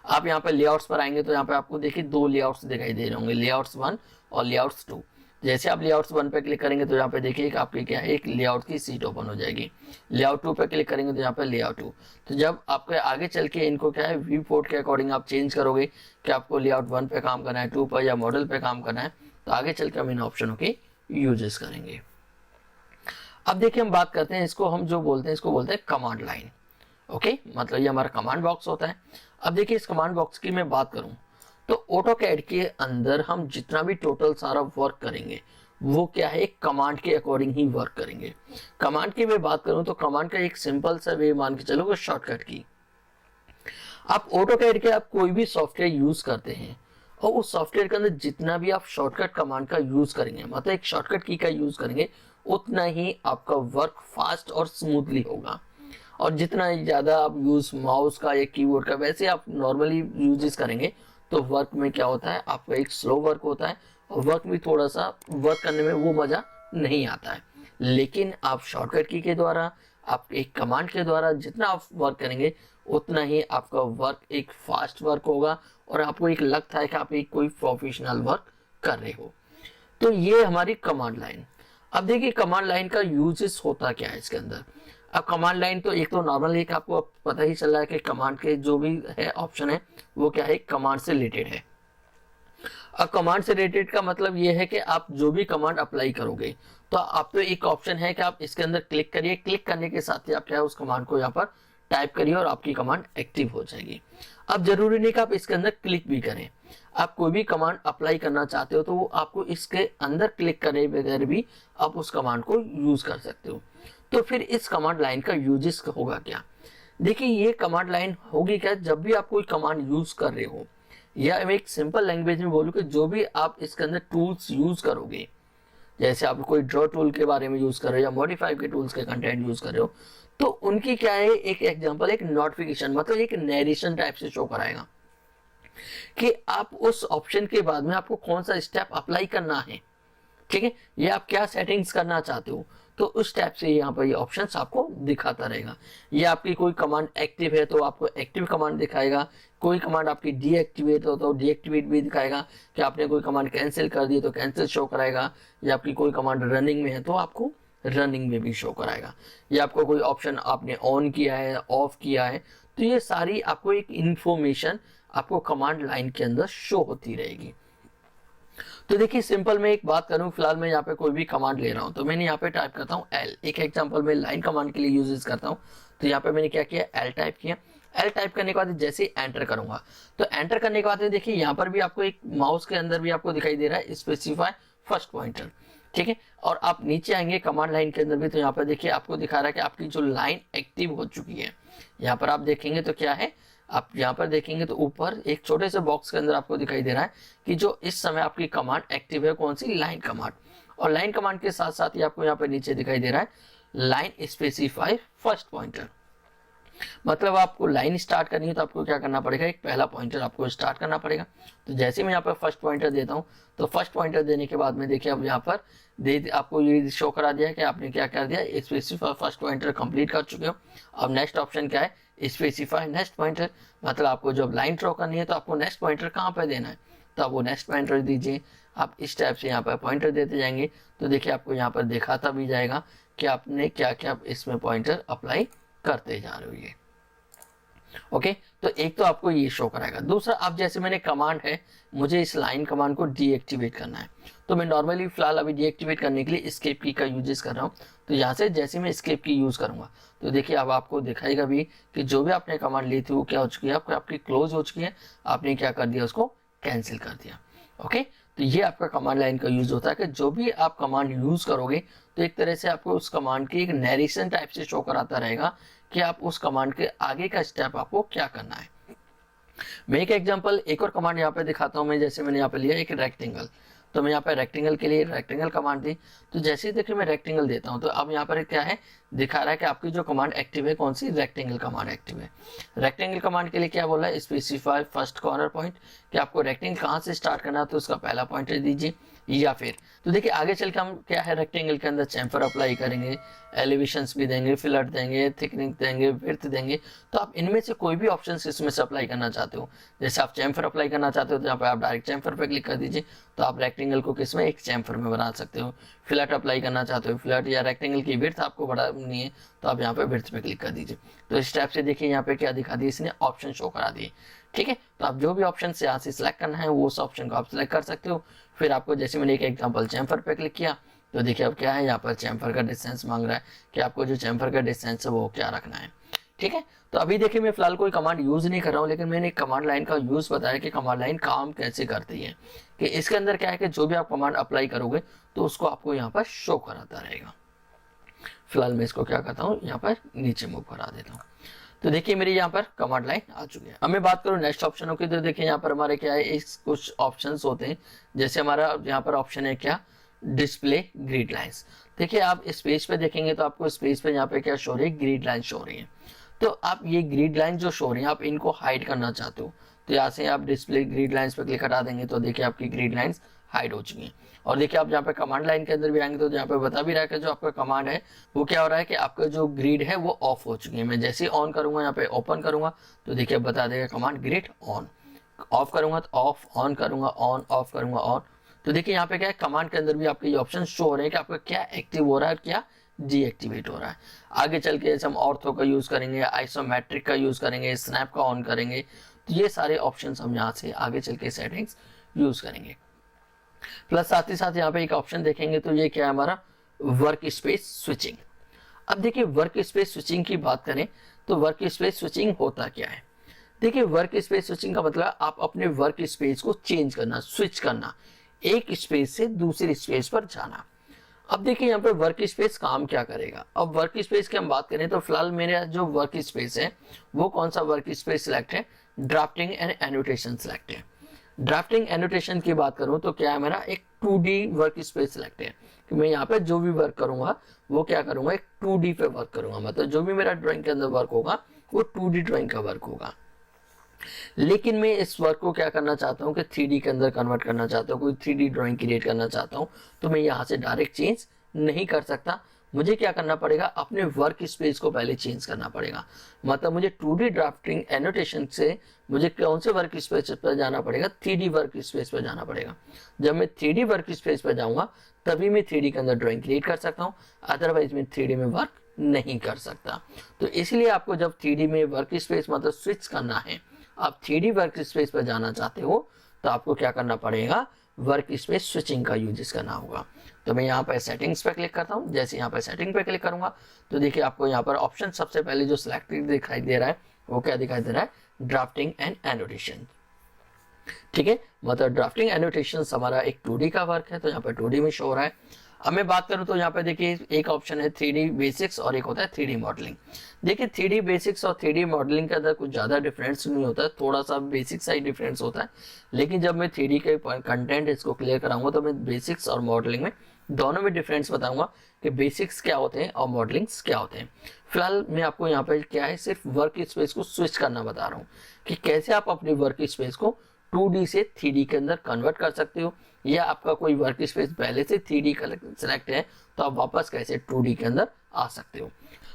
आप यहाँ पे लेआउट्स पर आएंगे तो यहाँ पे आपको देखिए दो लेआउट्स दिखाई दे रहे होंगे, लेआउट्स 1 और लेआउट्स 2। जैसे आप लेआउट्स 1 पे क्लिक करेंगे तो यहाँ पे देखिए आपकी क्या है, एक लेआउट की सीट ओपन हो जाएगी। लेआउट 2 पे क्लिक करेंगे तो यहाँ पे लेआउट 2। तो जब आपके आगे चल के इनको क्या है, व्यू पोर्ट के अकॉर्डिंग आप चेंज करोगे कि आपको लेआउट 1 पे काम करना है, 2 पर या मॉडल पे काम करना है, तो आगे चल के हम इन ऑप्शनों के यूजेस करेंगे। अब देखिए हम बात करते हैं, इसको हम जो बोलते हैं इसको बोलते हैं कमांड लाइन। ओके, मतलब ये हमारा कमांड बॉक्स होता है। अब देखिए इस कमांड बॉक्स की मैं बात करूं तो ऑटोकैड के अंदर हम जितना भी टोटल सारा वर्क करेंगे वो क्या है, एक कमांड के अकॉर्डिंग ही वर्क करेंगे। कमांड की मैं बात करूं तो कमांड का एक सिंपल सा वे मान के चलो शॉर्टकट की। आप ऑटोकैड के आप कोई भी सॉफ्टवेयर यूज करते हैं और उस सॉफ्टवेयर के अंदर जितना भी आप शॉर्टकट कमांड का यूज करेंगे, मतलब एक शॉर्टकट की का यूज करेंगे, उतना ही आपका वर्क फास्ट और स्मूथली होगा। और जितना ज्यादा आप यूज माउस का या कीबोर्ड का वैसे आप नॉर्मली यूजेस करेंगे तो वर्क में क्या होता है, आपका एक स्लो वर्क होता है और वर्क भी थोड़ा सा वर्क करने में वो मजा नहीं आता है। लेकिन आप शॉर्टकट की के द्वारा, आप एक कमांड के द्वारा जितना आप वर्क करेंगे उतना ही आपका वर्क एक फास्ट वर्क होगा और आपको एक लगता है कि आप एक कोई प्रोफेशनल वर्क कर रहे हो। तो ये हमारी कमांड लाइन। अब देखिए कमांड लाइन का यूजेस होता क्या है इसके अंदर। अब कमांड लाइन तो एक तो नॉर्मल एक आपको पता ही चल रहा है कि कमांड के जो भी है ऑप्शन है वो क्या है, कमांड से रिलेटेड है। अब कमांड से रिलेटेड का मतलब ये है कि आप जो भी कमांड अप्लाई करोगे तो आप तो एक ऑप्शन है कि आप इसके अंदर क्लिक करिए, क्लिक करने के साथ ही आप क्या है उस कमांड को यहाँ पर टाइप करिए और आपकी कमांड एक्टिव हो जाएगी। अब जरूरी नहीं कि आप इसके अंदर क्लिक भी करें, आप कोई भी कमांड अप्लाई करना चाहते हो तो वो आपको इसके अंदर क्लिक करे बगैर भी आप उस कमांड को यूज कर सकते हो। तो फिर इस कमांड लाइन का यूजेस होगा क्या? देखिए ये कमांड लाइन होगी क्या, जब भी आप कोई कमांड यूज कर रहे हो, या मैं एक सिंपल लैंग्वेज में बोलूँ कि जो भी आप इसके अंदर टूल्स यूज करोगे, जैसे आप कोई ड्रॉ टूल के बारे में यूज कर रहे हो या मॉडिफाई के टूल्स के कंटेंट यूज कर रहे हो, तो उनकी क्या है, एक एग्जांपल एक नोटिफिकेशन मतलब एक नरेशन टाइप से शो कराएगा कि आप उस ऑप्शन के बाद में आपको कौन सा स्टेप अप्लाई करना है, ठीक है, ये आप क्या सेटिंग्स करना चाहते हो, तो उस टाइप से यहाँ पर ये ऑप्शंस आपको दिखाता रहेगा। ये आपकी कोई कमांड एक्टिव है तो आपको एक्टिव कमांड दिखाएगा, कोई कमांड आपकी डीएक्टिवेट हो तो डीएक्टिवेट भी दिखाएगा, कि आपने कोई कमांड कैंसिल कर दी तो कैंसिल शो कराएगा, या आपकी कोई कमांड रनिंग में है तो आपको रनिंग में भी शो कराएगा, या आपको कोई ऑप्शन आपने ऑन किया है ऑफ किया है, तो ये सारी आपको एक इंफॉर्मेशन आपको कमांड लाइन के अंदर शो होती रहेगी। तो देखिए सिंपल मैं एक बात करूं, फिलहाल मैं यहाँ पे कोई भी कमांड ले रहा हूं तो मैंने यहाँ पे टाइप करता हूं एल, एक एग्जांपल मैं लाइन कमांड के लिए यूज करता हूं, तो यहाँ पे मैंने क्या किया, एल टाइप किया। एल टाइप करने के बाद जैसे एंटर करूंगा तो एंटर करने के बाद देखिए यहाँ पर भी आपको एक माउस के अंदर भी आपको दिखाई दे रहा है स्पेसिफाई फर्स्ट पॉइंटर, ठीक है। और आप नीचे आएंगे कमांड लाइन के अंदर भी, तो यहाँ पर देखिए आपको दिखा रहा है कि आपकी जो लाइन एक्टिव हो चुकी है। यहाँ पर आप देखेंगे तो क्या है, आप यहाँ पर देखेंगे तो ऊपर एक छोटे से बॉक्स के अंदर आपको दिखाई दे रहा है कि जो इस समय आपकी कमांड एक्टिव है कौन सी, लाइन कमांड। और लाइन कमांड के साथ साथ ही आपको यहाँ पर नीचे दिखाई दे रहा है लाइन स्पेसिफाई फर्स्ट पॉइंटर, मतलब आपको लाइन स्टार्ट करनी है तो आपको क्या करना पड़ेगा, एक पहला पॉइंटर आपको स्टार्ट करना पड़ेगा। तो जैसे मैं यहाँ पर फर्स्ट पॉइंटर देता हूँ तो फर्स्ट पॉइंटर देने के बाद में देखिए अब यहाँ पर आपको ये शो करा दिया कि आपने क्या कर दिया, स्पेसिफाई फर्स्ट पॉइंटर कंप्लीट कर चुके हो। अब नेक्स्ट ऑप्शन क्या है, स्पेसिफाई नेक्स्ट पॉइंटर, मतलब आपको जब लाइन ड्रॉ करनी है तो आपको नेक्स्ट पॉइंटर कहाँ पर देना है, तो आप वो नेक्स्ट पॉइंटर दीजिए। आप इस टाइप से यहाँ पर पॉइंटर देते जाएंगे तो देखिए आपको यहाँ पर दिखाता भी जाएगा कि आपने क्या क्या इसमें पॉइंटर अप्लाई करते जा रहे हो ये, ओके। तो एक तो आपको ये शो कराएगा। दूसरा, अब जैसे मैंने कमांड है, मुझे इस लाइन कमांड को डीएक्टिवेट करना है, तो मैं नॉर्मली फिलहाल अभी डीएक्टिवेट करने के लिए एस्केप की का यूजेस कर रहा हूँ। तो यहाँ से जैसे मैं एस्केप की यूज करूंगा तो देखिए अब आपको दिखाएगा भी कि जो भी आपने कमांड ली थी वो क्या हो चुकी है, आपकी क्लोज हो चुकी है, आपने क्या कर दिया, उसको कैंसिल कर दिया, ओके। तो ये आपका कमांड लाइन का यूज होता है कि जो भी आप कमांड यूज करोगे तो एक तरह से आपको उस कमांड की एक नरेशन टाइप से शो कराता रहेगा कि आप उस कमांड के आगे का स्टेप आपको क्या करना है। मैं एक एग्जांपल एक और कमांड यहाँ पे दिखाता हूँ। मैं जैसे मैंने यहाँ पे लिया एक रेक्टेंगल, तो मैं यहाँ पे रेक्टेंगल के लिए रेक्टेंगल कमांड दी, तो जैसे ही देखिए मैं रेक्टेंगल देता हूँ तो अब यहाँ पर क्या है, दिखा रहा है कि आपकी जो कमांड एक्टिव है कौन सी, रेक्टेंगल कमांड एक्टिव है। रेक्टेंगल कमांड के लिए क्या बोला है, स्पेसिफाई फर्स्ट कॉर्नर पॉइंट, कि आपको रेक्टेंगल कहाँ से स्टार्ट करना है तो उसका पहला पॉइंटर दीजिए। या फिर तो देखिए आगे चल के हम क्या है, रेक्टेंगल के अंदर चैम्फर अप्लाई करेंगे, एलिवेशंस भी देंगे, फिलट देंगे, थिकनिंग देंगे, विड्थ देंगे। तो आप इनमें से कोई भी ऑप्शन इसमें से अप्लाई करना चाहते हो, जैसे आप चैम्फर अप्लाई करना चाहते हो तो यहाँ पे आप डायरेक्ट चैम्फर पे क्लिक कर दीजिए, तो आप रेक्टेंगल को किसमें, एक चैम्फर में बना सकते हो। फिलट अप्लाई करना चाहते हो, फिलट या रेक्टेंगल की विड्थ आपको बढ़ानी है तो आप यहाँ पे विड्थ पे क्लिक कर दीजिए। तो इस टाइप से देखिए यहाँ पे क्या दिखा दिया, इसने ऑप्शन शो करा दिए, ठीक है। तो आप जो भी ऑप्शन से यहाँ से सिलेक्ट करना है वो उस ऑप्शन को आप सिलेक्ट कर सकते हो। फिर आपको जैसे मैंने एक एग्जांपल चैम्फर पे क्लिक किया तो देखिए अब क्या है, यहाँ पर चैम्फर का डिस्टेंस मांग रहा है कि आपको जो चैम्फर का डिस्टेंस है वो क्या रखना है, ठीक है। तो अभी देखिए मैं फिलहाल कोई कमांड यूज नहीं कर रहा हूँ, लेकिन मैंने कमांड लाइन का यूज बताया कि कमांड लाइन काम कैसे करती है, कि इसके अंदर क्या है कि जो भी आप कमांड अप्लाई करोगे तो उसको आपको यहाँ पर शो कराता रहेगा। फिलहाल मैं इसको क्या करता हूँ, यहाँ पर नीचे मूव करा देता हूँ। तो देखिए मेरी यहाँ पर कमांड लाइन आ चुकी है। अब मैं बात करूँ नेक्स्ट ऑप्शनों की, तो देखिए यहाँ पर हमारे क्या है, कुछ ऑप्शंस होते हैं। जैसे हमारा यहाँ पर ऑप्शन है क्या, डिस्प्ले ग्रिड लाइंस। देखिए आप इस पेज पे देखेंगे तो आपको इस पेज पे यहाँ पे क्या शो रही है, ग्रिड लाइन शो रही है। तो आप ये ग्रिड लाइन जो शो रही है आप इनको हाइड करना चाहते हो तो यहाँ से आप डिस्प्ले ग्रिड लाइंस पे क्लिक हटा देंगे तो देखिए आपकी ग्रिड लाइंस हाइड हो चुकी हैं। और देखिए आप यहाँ पे कमांड लाइन के अंदर भी आएंगे तो यहाँ पे बता भी रहा है कि जो आपका कमांड है वो क्या हो रहा है कि आपका जो ग्रिड है वो ऑफ हो चुकी है। मैं जैसे ही ऑन करूंगा, यहाँ पे ओपन करूंगा तो देखिए बता देगा कमांड ग्रिड ऑन, ऑफ करूंगा तो ऑफ, ऑन करूंगा ऑन, ऑफ करूंगा ऑन। तो देखिए यहाँ पे क्या है, कमांड के अंदर भी आपके ये ऑप्शन शो हो रहे हैं कि आपका क्या एक्टिव हो रहा है और क्या डीएक्टिवेट हो रहा है। आगे चल के जैसे हम ऑर्थो का यूज करेंगे, आइसोमेट्रिक का यूज करेंगे, स्नैप का ऑन करेंगे, तो ये सारे ऑप्शंस हम यहाँ से आगे चल के सेटिंग्स यूज करेंगे। प्लस साथ ही साथ यहाँ पे एक ऑप्शन देखेंगे तो ये क्या है, हमारा वर्क स्पेस स्विचिंग। अब देखिए वर्क स्पेस स्विचिंग की बात करें तो वर्क स्पेस स्विचिंग होता क्या है? देखिए, वर्क स्पेस स्विचिंग का मतलब आप अपने वर्क स्पेस को चेंज करना, स्विच करना, एक स्पेस से दूसरी स्पेस पर जाना। अब देखिए यहाँ पे वर्क स्पेस काम क्या करेगा। अब वर्क स्पेस की हम बात करें तो फिलहाल मेरा जो वर्क स्पेस है वो कौन सा वर्क स्पेस सिलेक्ट है? ड्राफ्टिंग एंड एनोटेशन सिलेक्ट है। ड्राफ्टिंग एनोटेशन की बात करूं तो क्या है, मेरा एक 2D वर्क स्पेस सिलेक्ट है कि मैं यहाँ पे जो भी वर्क करूंगा वो क्या करूंगा, एक 2D पे वर्क करूंगा। मतलब जो भी मेरा ड्राइंग के अंदर वर्क होगा वो 2D ड्राइंग का वर्क होगा। लेकिन मैं इस वर्क को क्या करना चाहता हूँ कि 3D के अंदर कन्वर्ट करना चाहता हूँ, कोई 3D ड्राइंग क्रिएट करना चाहता हूँ, तो मैं यहाँ से डायरेक्ट चेंज नहीं कर सकता। मुझे क्या करना पड़ेगा, अपने वर्क स्पेस को पहले चेंज करना पड़ेगा। मतलब मुझे 2D ड्राफ्टिंग एनोटेशन से मुझे कौन से वर्क स्पेस पर जाना पड़ेगा? 3D वर्क स्पेस पर जाना पड़ेगा। जब मैं 3D वर्क स्पेस पर जाऊंगा तभी मैं 3D के अंदर ड्राइंग क्रिएट कर सकता हूँ, अदरवाइज मैं 3D में वर्क नहीं कर सकता। तो इसलिए आपको जब 3D में वर्क स्पेस मतलब स्विच करना है, आप 3D वर्क स्पेस पर जाना चाहते हो, तो आपको क्या करना पड़ेगा? वर्क स्पेस स्विचिंग का यूज करना होगा। तो मैं यहाँ पर सेटिंग्स पे क्लिक करता हूँ। जैसे यहाँ पर सेटिंग पे क्लिक करूंगा तो देखिए आपको यहाँ पर ऑप्शन सबसे पहले जो सिलेक्टेड दिखाई दे रहा है वो क्या दिखाई दे रहा है? Drafting and annotation. ठीक है, मतलब ड्राफ्टिंग एनोटेशन हमारा एक 2D का वर्क है, तो यहाँ पर 2D में शो हो रहा है। अब मैं बात करूं तो यहाँ पे देखिए एक ऑप्शन है 3D बेसिक्स और एक होता है 3D मॉडलिंग। देखिए 3D बेसिक्स और 3D मॉडलिंग के अंदर कुछ ज़्यादा डिफरेंस नहीं होता है, थोड़ा सा बेसिक सा ही डिफरेंस होता है। लेकिन जब मैं 3D के कंटेंट इसको क्लियर कराऊंगा तो मैं बेसिक्स और मॉडलिंग में दोनों में डिफरेंस बताऊंगा कि बेसिक्स क्या होते हैं और मॉडलिंग्स क्या होते हैं। फिलहाल मैं आपको यहाँ पे क्या है, सिर्फ वर्क स्पेस को स्विच करना बता रहा हूँ कि कैसे आप अपने वर्क स्पेस को 2D से 3D के अंदर कन्वर्ट कर सकते हो, या आपका कोई वर्क स्पेस पहले से 3D का सेलेक्ट है तो आप वापस कैसे 2D के अंदर आ सकते हो।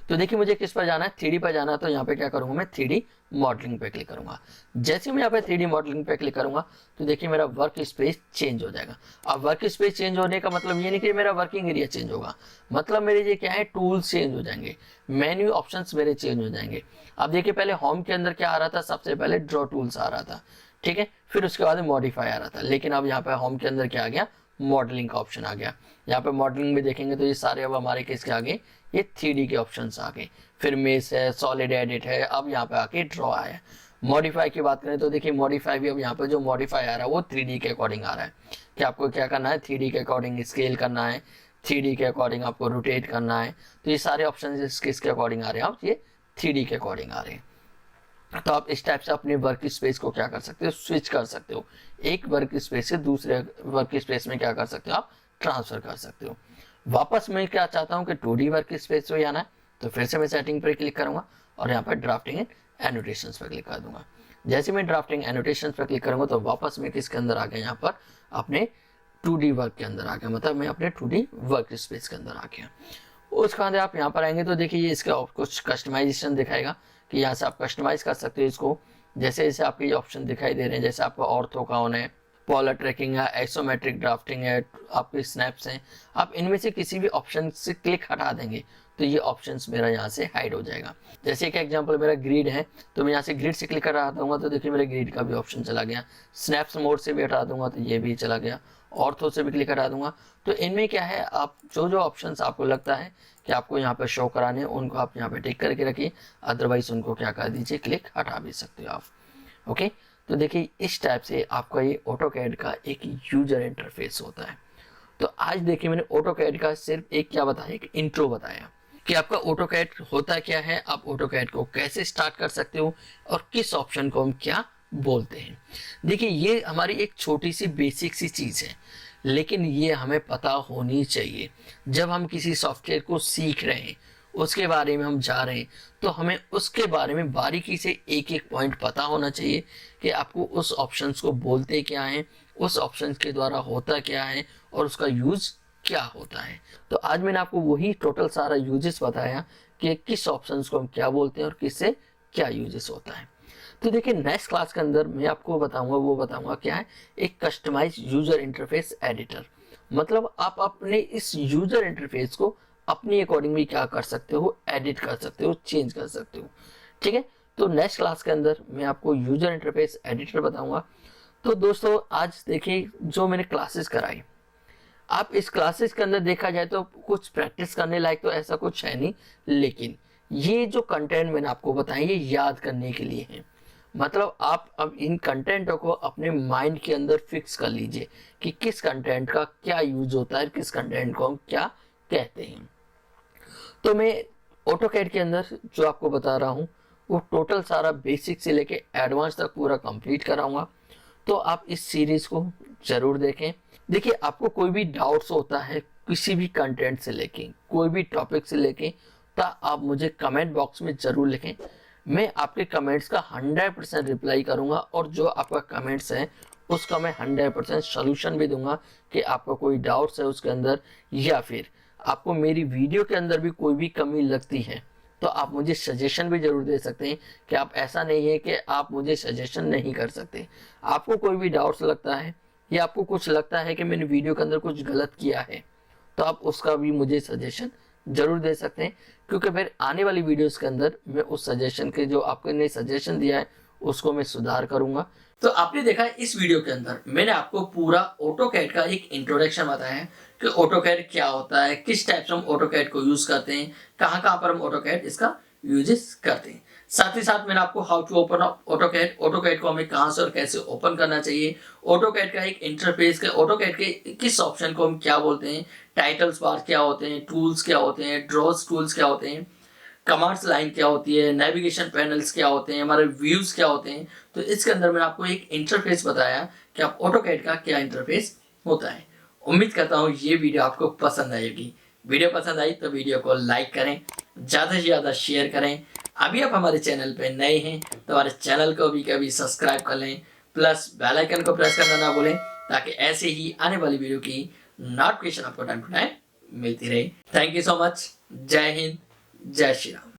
तो देखिए मुझे किस पर जाना है, 3D पर जाना है, तो यहाँ पे क्या करूंगा, मैं 3D मॉडलिंग पे क्लिक करूंगा। जैसे मैं यहाँ पे 3D मॉडलिंग पे क्लिक करूंगा तो देखिए मेरा वर्क स्पेस चेंज हो जाएगा। अब वर्क स्पेस चेंज होने का मतलब ये नहीं कि मेरा वर्किंग एरिया चेंज होगा, मतलब मेरे ये क्या है, टूल्स चेंज हो जाएंगे, मेन्यू ऑप्शंस मेरे चेंज हो जाएंगे। अब देखिए पहले होम के अंदर क्या आ रहा था, सबसे पहले ड्रॉ टूल्स आ रहा था, ठीक है, फिर उसके बाद मॉडिफाई आ रहा था। लेकिन अब यहाँ पे होम के अंदर क्या आ गया, मॉडलिंग का ऑप्शन आ गया। यहाँ पे मॉडलिंग में देखेंगे तो ये सारे अब हमारे किसके आ गए, ये 3D के ऑप्शंस आ गए। फिर मेस है, सॉलिड एडिट है, अब यहाँ पे आके ड्रॉ आया। मॉडिफाई की बात करें तो देखिए मॉडिफाई भी अब यहाँ पे जो मॉडिफाई आ रहा है वो 3D के अकॉर्डिंग आ रहा है कि आपको क्या करना है, 3D के अकॉर्डिंग स्केल करना है, 3D के अकॉर्डिंग आपको रोटेट करना है। तो ये सारे ऑप्शन किसके अकॉर्डिंग आ रहे हैं, आप ये 3D के अकॉर्डिंग आ रहे हैं। तो आप इस टाइप से अपने वर्क स्पेस को क्या कर सकते हो, स्विच कर सकते हो, एक वर्क स्पेस से दूसरे वर्क स्पेस में क्या कर सकते हो, आप ट्रांसफर कर सकते हो। वापस मैं क्या चाहता हूँ कि 2D वर्क स्पेस में जाना है, तो फिर से मैं सेटिंग पर क्लिक करूंगा और यहाँ पर ड्राफ्टिंग एंड एनोटेशंस पर क्लिक कर दूंगा। जैसे मैं ड्राफ्टिंग एनोटेशंस पर क्लिक करूंगा तो वापस मैं किसके अंदर आ गया, यहाँ पर अपने 2D वर्क के अंदर आ गया, मतलब मैं अपने 2D वर्क स्पेस के अंदर आ गया। उसके बाद आप यहाँ पर आएंगे तो देखिए ये इसका कुछ कस्टमाइजेशन दिखाएगा कि यहाँ से आप कस्टमाइज कर सकते हो इसको। जैसे जैसे आपके ये ऑप्शन दिखाई दे रहे हैं, जैसे आपका ऑर्थो का ऑन है, पॉलर ट्रैकिंग है, आइसोमेट्रिक ड्राफ्टिंग है, आपके स्नैप्स हैं, आप इनमें से किसी भी ऑप्शन से क्लिक हटा देंगे तो ये ऑप्शंस मेरा यहाँ से हाइड हो जाएगा। जैसे एक एग्जांपल मेरा ग्रिड है, तो मैं यहाँ से ग्रिड से क्लिक कर रहा दूंगा तो देखिए मेरे ग्रिड का भी ऑप्शन चला गया। स्नैप्स मोड से भी हटा दूंगा तो ये भी चला गया, ऑर्थो से भी क्लिक हटा दूंगा। तो इनमें क्या है, आप जो जो ऑप्शंस आपको लगता है कि आपको यहाँ पे शो कराने हैं उनको आप यहाँ पे टिक करके रखिए, अदरवाइज उनको क्या कर दीजिए, क्लिक हटा भी सकते हो आप। ओके, तो देखिए इस टाइप से आपका ये ऑटोकैड का एक यूजर इंटरफेस होता है। तो आज देखिए मैंने ऑटोकैड का सिर्फ एक क्या बताया, एक इंट्रो बताया कि आपका ऑटोकैड होता क्या है, आप ऑटोकैड को कैसे स्टार्ट कर सकते हो और किस ऑप्शन को हम क्या बोलते हैं। देखिए ये हमारी एक छोटी सी बेसिक सी चीज़ है, लेकिन ये हमें पता होनी चाहिए। जब हम किसी सॉफ्टवेयर को सीख रहे हैं, उसके बारे में हम जा रहे हैं, तो हमें उसके बारे में बारीकी से एक एक पॉइंट पता होना चाहिए कि आपको उस ऑप्शंस को बोलते क्या हैं, उस ऑप्शंस के द्वारा होता क्या है और उसका यूज क्या होता है। तो आज मैंने आपको वही टोटल सारा यूजेस बताया कि किस ऑप्शंस को हम क्या बोलते हैं और किससे क्या यूजेस होता है। तो देखिए नेक्स्ट क्लास के अंदर मैं आपको बताऊंगा क्या है, एक कस्टमाइज यूजर इंटरफेस एडिटर। मतलब आप अपने इस यूजर इंटरफेस को अपनी अकॉर्डिंग भी क्या कर सकते हो, एडिट कर सकते हो, चेंज कर सकते हो। ठीक है, तो नेक्स्ट क्लास के अंदर मैं आपको यूजर इंटरफेस एडिटर बताऊंगा। तो दोस्तों आज देखिए जो मैंने क्लासेस कराई, आप इस क्लासेस के अंदर देखा जाए तो कुछ प्रैक्टिस करने लायक तो ऐसा कुछ है नहीं, लेकिन ये जो कंटेंट मैंने आपको बताया ये याद करने के लिए है। मतलब आप अब इन कंटेंटों को अपने माइंड के अंदर फिक्स कर लीजिए कि किस कंटेंट का क्या यूज होता है, किस कंटेंट को हम क्या कहते हैं। तो मैं ऑटोकैड के अंदर जो आपको बता रहा हूँ वो टोटल सारा बेसिक से लेके एडवांस तक पूरा कंप्लीट कराऊंगा। तो आप इस सीरीज को जरूर देखें। देखिए, आपको कोई भी डाउट्स होता है किसी भी कंटेंट से लेके, कोई भी टॉपिक से लेके, तो आप मुझे कमेंट बॉक्स में जरूर लिखें। मैं आपके कमेंट्स का 100% रिप्लाई करूंगा और जो आपका कमेंट्स है उसका मैं 100% सोल्यूशन भी दूंगा कि आपका कोई डाउट्स है उसके अंदर, या फिर आपको मेरी वीडियो के अंदर भी कोई भी कमी लगती है तो आप मुझे सजेशन भी जरूर दे सकते हैं। कि आप ऐसा नहीं है कि आप मुझे सजेशन नहीं कर सकते। आपको कोई भी डाउट्स लगता है या आपको कुछ लगता है कि मैंने वीडियो के अंदर कुछ गलत किया है तो आप उसका भी मुझे सजेशन जरूर दे सकते हैं, क्योंकि फिर आने वाली वीडियोस के अंदर मैं उस सजेशन के जो आपने सजेशन दिया है उसको मैं सुधार करूंगा। तो आपने देखा इस वीडियो के अंदर मैंने आपको पूरा ऑटोकैड का एक इंट्रोडक्शन बताया है कि ऑटोकैड क्या होता है, किस टाइप से हम ऑटोकैड को यूज करते हैं, कहाँ कहाँ पर हम ऑटोकैड इसका यूजेस करते हैं। साथ ही साथ मैंने आपको how to open AutoCAD, AutoCAD को हमें कहाँ से और कैसे ओपन करना चाहिए, ऑटोकैड का एक इंटरफेस के, ऑटोकैड के किस ऑप्शन को हम क्या बोलते हैं, टाइटल्स बार क्या होते हैं, टूल्स क्या होते हैं, ड्रॉज टूल्स क्या होते हैं, कमांड्स लाइन क्या होती है, नेविगेशन पैनल्स क्या होते हैं, हमारे व्यूज क्या होते हैं। तो इसके अंदर मैंने आपको एक इंटरफेस बताया कि आप ऑटोकैड का क्या इंटरफेस होता है। उम्मीद करता हूँ ये वीडियो आपको पसंद आएगी। वीडियो पसंद आई तो वीडियो को लाइक करें, ज़्यादा से ज़्यादा शेयर करें। अभी आप हमारे चैनल पे नए हैं तो हमारे चैनल को भी कभी सब्सक्राइब कर लें, प्लस बेल आइकन को प्रेस करना ना भूलें ताकि ऐसे ही आने वाली वीडियो की नोटिफिकेशन आपको टाइम टू टाइम मिलती रहे। Thank you so much. जय हिंद, जय श्री राम।